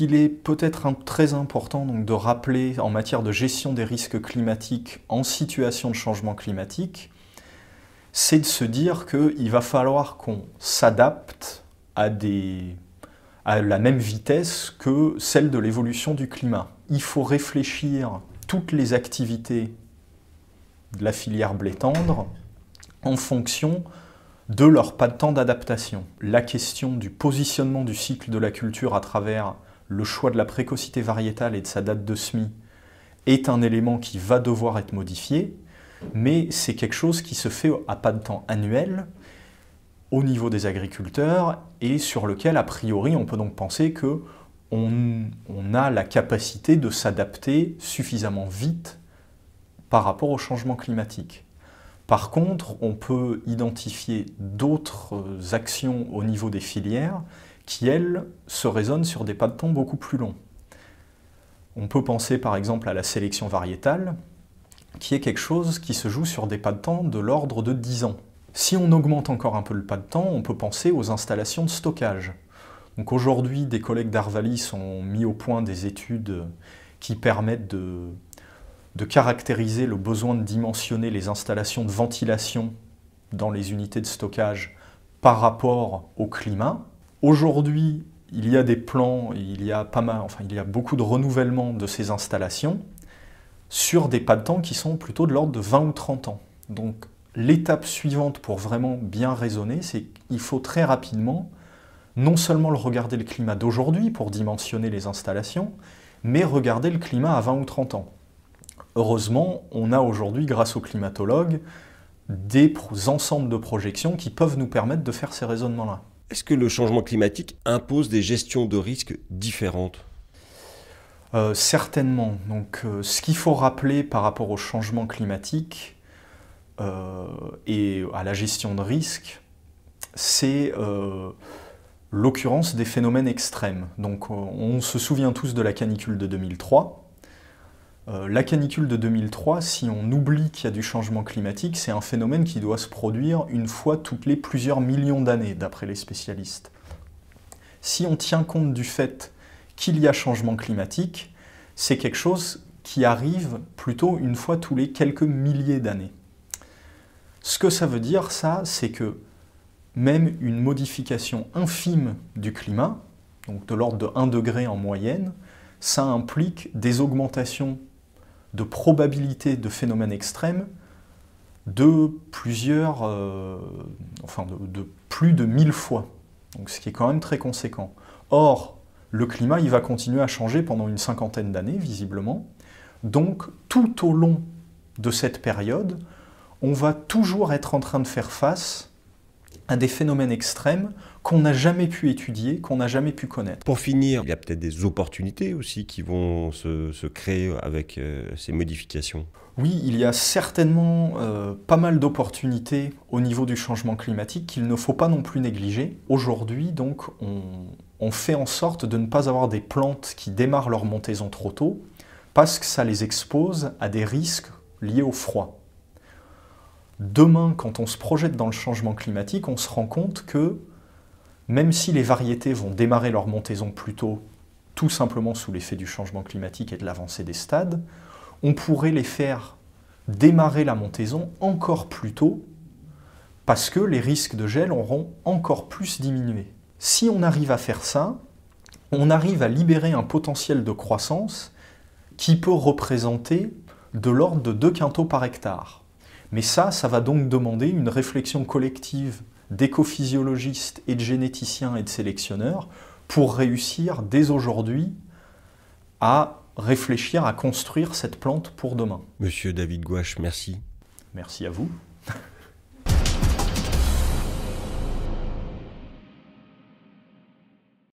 qu'il est peut-être très important donc, de rappeler en matière de gestion des risques climatiques en situation de changement climatique, c'est de se dire qu'il va falloir qu'on s'adapte à la même vitesse que celle de l'évolution du climat. Il faut réfléchir toutes les activités de la filière blé tendre en fonction de leur pas de temps d'adaptation. La question du positionnement du cycle de la culture à travers le choix de la précocité variétale et de sa date de semis est un élément qui va devoir être modifié, mais c'est quelque chose qui se fait à pas de temps annuel au niveau des agriculteurs et sur lequel, a priori, on peut donc penser qu'on a la capacité de s'adapter suffisamment vite par rapport au changement climatique. Par contre, on peut identifier d'autres actions au niveau des filières qui, elles, se raisonnent sur des pas de temps beaucoup plus longs. On peut penser par exemple à la sélection variétale, qui est quelque chose qui se joue sur des pas de temps de l'ordre de 10 ans. Si on augmente encore un peu le pas de temps, on peut penser aux installations de stockage. Donc aujourd'hui, des collègues d'Arvalis ont mis au point des études qui permettent de caractériser le besoin de dimensionner les installations de ventilation dans les unités de stockage par rapport au climat. Aujourd'hui, il y a des plans, il y a beaucoup de renouvellement de ces installations sur des pas de temps qui sont plutôt de l'ordre de 20 ou 30 ans. Donc l'étape suivante pour vraiment bien raisonner, c'est qu'il faut très rapidement non seulement regarder le climat d'aujourd'hui pour dimensionner les installations, mais regarder le climat à 20 ou 30 ans. Heureusement, on a aujourd'hui, grâce aux climatologues, des ensembles de projections qui peuvent nous permettre de faire ces raisonnements-là. Est-ce que le changement climatique impose des gestions de risques différentes ? Certainement. Donc, ce qu'il faut rappeler par rapport au changement climatique et à la gestion de risques, c'est l'occurrence des phénomènes extrêmes. Donc, on se souvient tous de la canicule de 2003. La canicule de 2003, si on oublie qu'il y a du changement climatique, c'est un phénomène qui doit se produire une fois toutes les plusieurs millions d'années, d'après les spécialistes. Si on tient compte du fait qu'il y a changement climatique, c'est quelque chose qui arrive plutôt une fois tous les quelques milliers d'années. Ce que ça veut dire, ça, c'est que même une modification infime du climat, donc de l'ordre de 1 degré en moyenne, ça implique des augmentations de probabilité de phénomènes extrêmes de plusieurs, de plus de 1000 fois, donc ce qui est quand même très conséquent. Or, le climat, il va continuer à changer pendant une cinquantaine d'années, visiblement, donc tout au long de cette période, on va toujours être en train de faire face à des phénomènes extrêmes qu'on n'a jamais pu étudier, qu'on n'a jamais pu connaître. Pour finir, il y a peut-être des opportunités aussi qui vont se créer avec ces modifications. Oui, il y a certainement pas mal d'opportunités au niveau du changement climatique qu'il ne faut pas non plus négliger. Aujourd'hui, donc, on fait en sorte de ne pas avoir des plantes qui démarrent leur montaison trop tôt parce que ça les expose à des risques liés au froid. Demain, quand on se projette dans le changement climatique, on se rend compte que même si les variétés vont démarrer leur montaison plus tôt, tout simplement sous l'effet du changement climatique et de l'avancée des stades, on pourrait les faire démarrer la montaison encore plus tôt parce que les risques de gel auront encore plus diminué. Si on arrive à faire ça, on arrive à libérer un potentiel de croissance qui peut représenter de l'ordre de 2 quintaux par hectare. Mais ça va donc demander une réflexion collective d'écophysiologistes et de généticiens et de sélectionneurs pour réussir dès aujourd'hui à réfléchir à construire cette plante pour demain. Monsieur David Gouache, merci. Merci à vous.